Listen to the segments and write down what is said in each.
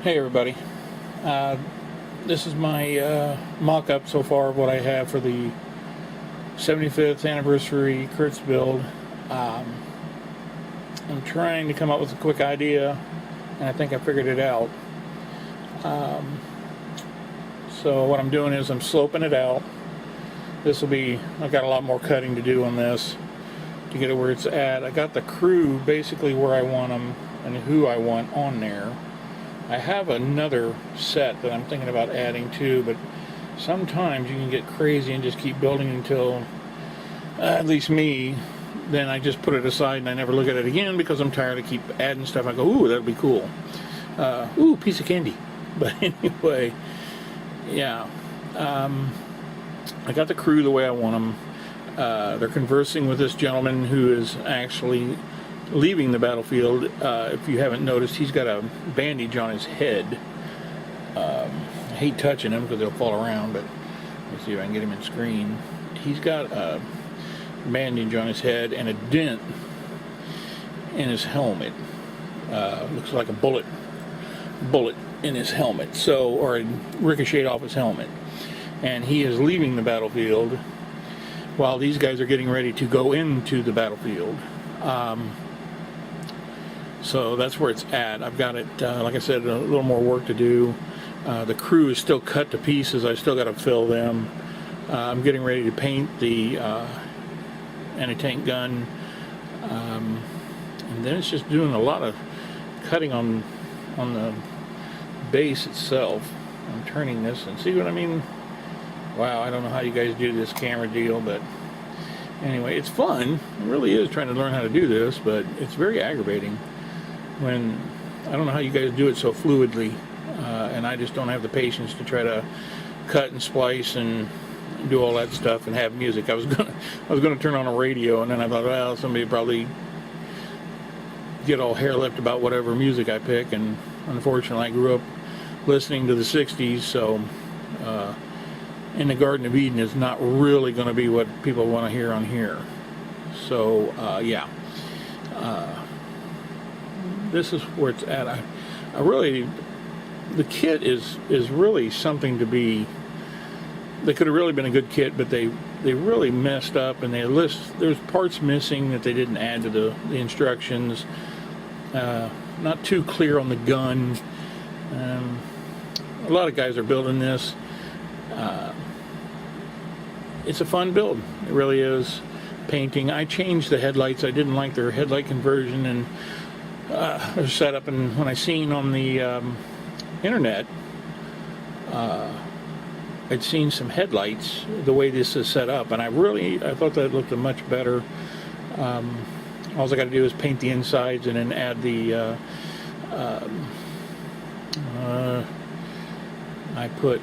Hey everybody, this is my mock-up so far of what I have for the 75th anniversary Kursk build. I'm trying to come up with a quick idea, and I think I figured it out. So what I'm doing is I'm sloping it out. I've got a lot more cutting to do on this to get it where it's at. I got the crew basically where I want them and who I want on there. I have another set that I'm thinking about adding too, but sometimes you can get crazy and just keep building until, at least me, then I just put it aside and I never look at it again because I'm tired of keep adding stuff. I go, ooh, that'd be cool. Ooh, piece of candy. But anyway, yeah. I got the crew the way I want them. They're conversing with this gentleman who is actually leaving the battlefield. If you haven't noticed, he's got a bandage on his head. I hate touching him because they'll fall around, but let's see if I can get him in screen. He's got a bandage on his head and a dent in his helmet. Looks like a bullet in his helmet, or a ricocheted off his helmet. And he is leaving the battlefield while these guys are getting ready to go into the battlefield. So that's where it's at. I've got it, like I said, a little more work to do. The crew is still cut to pieces. I still got to fill them. I'm getting ready to paint the anti-tank gun. And then it's just doing a lot of cutting on the base itself. I'm turning this and see what I mean. Wow, I don't know how you guys do this camera deal, but anyway, it's fun. It really is trying to learn how to do this, but it's very aggravating when I don't know how you guys do it so fluidly, and I just don't have the patience to try to cut and splice and do all that stuff and have music. I was gonna turn on a radio, and then I thought, well, somebody would probably get all hair-lipped about whatever music I pick, and unfortunately I grew up listening to the 60s, so in the Garden of Eden is not really going to be what people want to hear on here. So yeah, this is where it's at. I really, the kit is really something to be. They could have really been a good kit, but they really messed up, and there's parts missing that they didn't add to the instructions. Not too clear on the gun. A lot of guys are building this. It's a fun build. It really is. Painting. I changed the headlights. I didn't like their headlight conversion and their setup. And when I seen on the internet, I'd seen some headlights the way this is set up, and I thought that looked much better. All I got to do is paint the insides and then add the. I put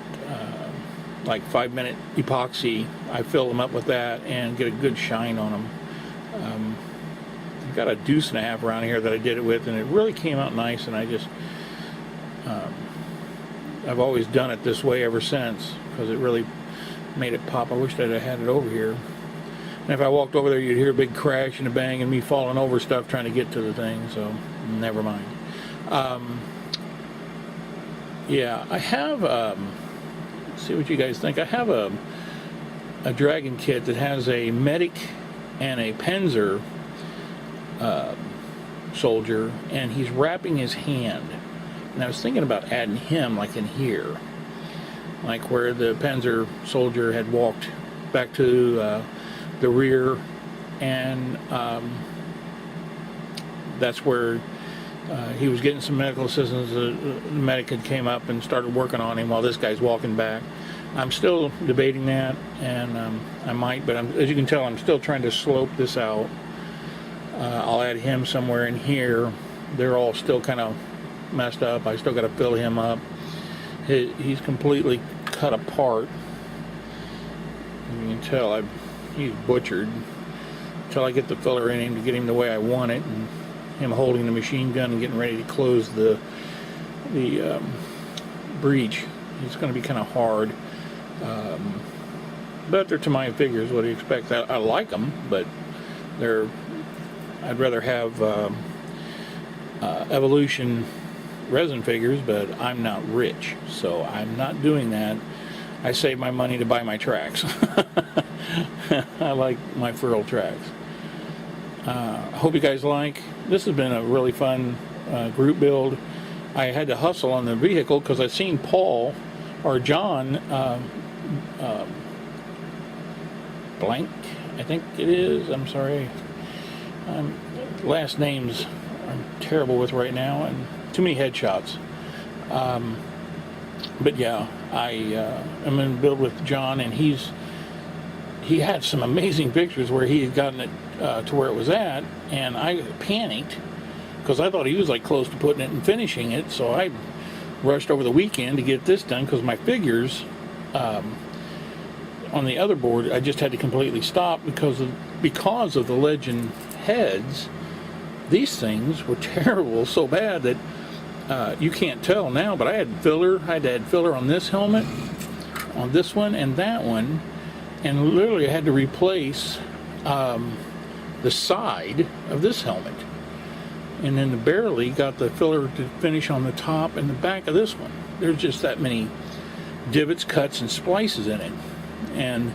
like 5-minute epoxy. I fill them up with that and get a good shine on them. I've got a deuce and a half around here that I did it with, and it really came out nice, and I just I've always done it this way ever since because it really made it pop. I wish that I had it over here, and if I walked over there you'd hear a big crash and a bang and me falling over stuff trying to get to the thing, so never mind. Yeah, I have see what you guys think. I have a Dragon kit that has a medic and a Panzer soldier, and he's wrapping his hand. And I was thinking about adding him like in here, like where the Panzer soldier had walked back to the rear, and that's where he was getting some medical assistance. The medic had came up and started working on him while this guy's walking back. I'm still debating that, and I might, but as you can tell, I'm still trying to slope this out. I'll add him somewhere in here. They're all still kind of messed up. I still got to fill him up. He's completely cut apart. You can tell he's butchered until I get the filler in him to get him the way I want it, and him holding the machine gun and getting ready to close the breach. It's going to be kind of hard, but they're to my figures. What do you expect? I like them, but I'd rather have Evolution resin figures, but I'm not rich, so I'm not doing that. I save my money to buy my tracks. I like my ferrule tracks. I hope you guys like. This has been a really fun group build. I had to hustle on the vehicle because I've seen Paul or John Blank, I think it is. I'm sorry. Last names I'm terrible with right now, and too many headshots. But yeah, I'm in build with John, and he had some amazing pictures where he had gotten it to where it was at, and I panicked because I thought he was like close to putting it and finishing it. So I rushed over the weekend to get this done because my figures on the other board I just had to completely stop because of the Legend heads. These things were terrible, so bad that you can't tell now, but I had to add filler on this helmet, on this one, and that one, and literally I had to replace the side of this helmet, and then barely got the filler to finish on the top and the back of this one. There's just that many divots, cuts, and splices in it, and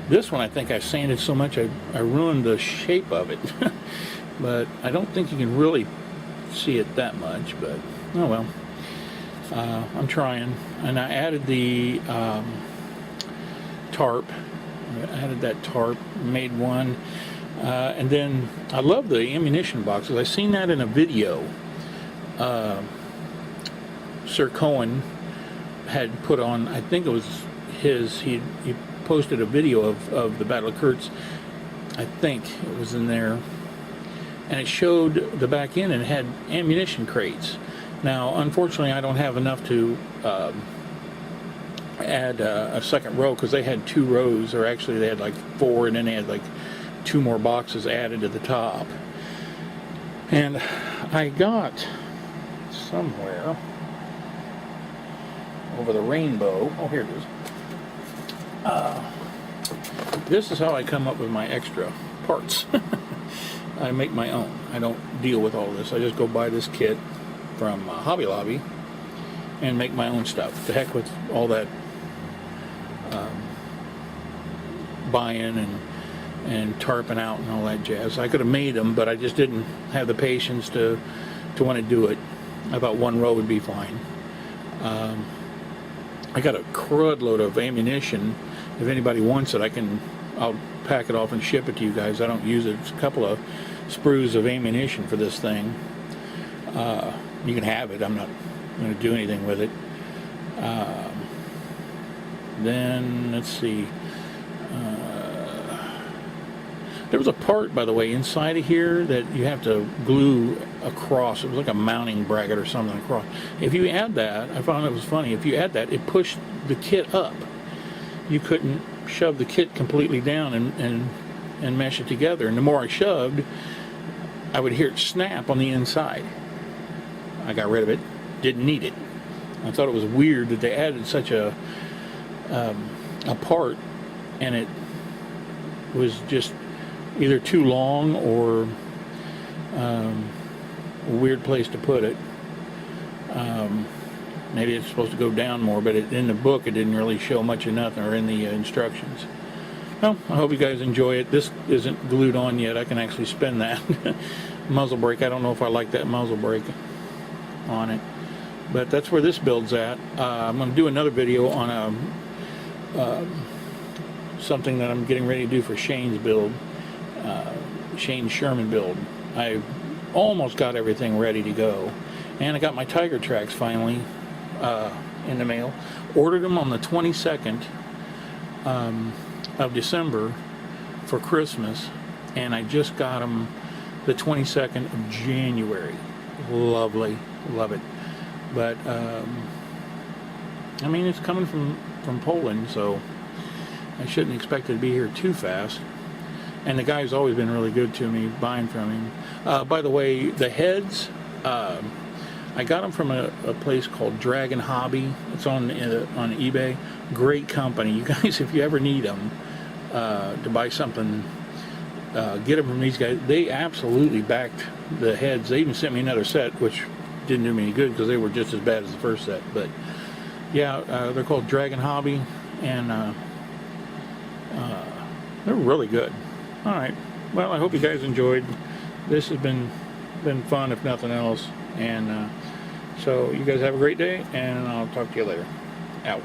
this one I think I sanded so much I ruined the shape of it. But I don't think you can really see it that much, but oh well. I'm trying. And I added the tarp. I added that tarp, made one. And then I love the ammunition boxes. I seen that in a video. Sir Cohen had put on, I think it was his, he posted a video of the Battle of Kursk. I think it was in there. And it showed the back end and it had ammunition crates. Now, unfortunately, I don't have enough to add a second row because they had 2 rows, or actually they had like 4, and then they had like 2 more boxes added to the top. And I got somewhere over the rainbow. Oh, here it is. This is how I come up with my extra parts. I make my own. I don't deal with all this. I just go buy this kit from Hobby Lobby and make my own stuff. To heck with all that buy-in and tarping out and all that jazz. I could have made them, but I just didn't have the patience to want to do it. I thought 1 row would be fine. I got a crud load of ammunition. If anybody wants it, I'll pack it off and ship it to you guys. I don't use it. It's a couple of sprues of ammunition for this thing. You can have it. I'm not going to do anything with it. Then let's see. There was a part, by the way, inside of here that you have to glue across. It was like a mounting bracket or something across. If you add that, I found it was funny. If you add that, it pushed the kit up. You couldn't shove the kit completely down and mesh it together. And the more I shoved, I would hear it snap on the inside. I got rid of it. Didn't need it. I thought it was weird that they added such a part, and it was just either too long or a weird place to put it. Maybe it's supposed to go down more, but in the book it didn't really show much of nothing, or in the instructions. Well, I hope you guys enjoy it. This isn't glued on yet. I can actually spin that. Muzzle brake. I don't know if I like that muzzle brake on it, but that's where this build's at. I'm going to do another video on something that I'm getting ready to do for Shane's build, Shane Sherman build. I almost got everything ready to go, and I got my Tiger tracks finally in the mail. Ordered them on the 22nd of December for Christmas, and I just got them the 22nd of January. Lovely, love it. But I mean, it's coming from Poland, so I shouldn't expect it to be here too fast. And the guy's always been really good to me, buying from him. By the way, the heads, I got them from a place called Dragon Hobby. It's on eBay. Great company. You guys, if you ever need them to buy something, get them from these guys. They absolutely backed the heads. They even sent me another set, which didn't do me any good because they were just as bad as the first set. But yeah, they're called Dragon Hobby, and they're really good. All right. Well, I hope you guys enjoyed. This has been fun, if nothing else. And so you guys have a great day, and I'll talk to you later. Out.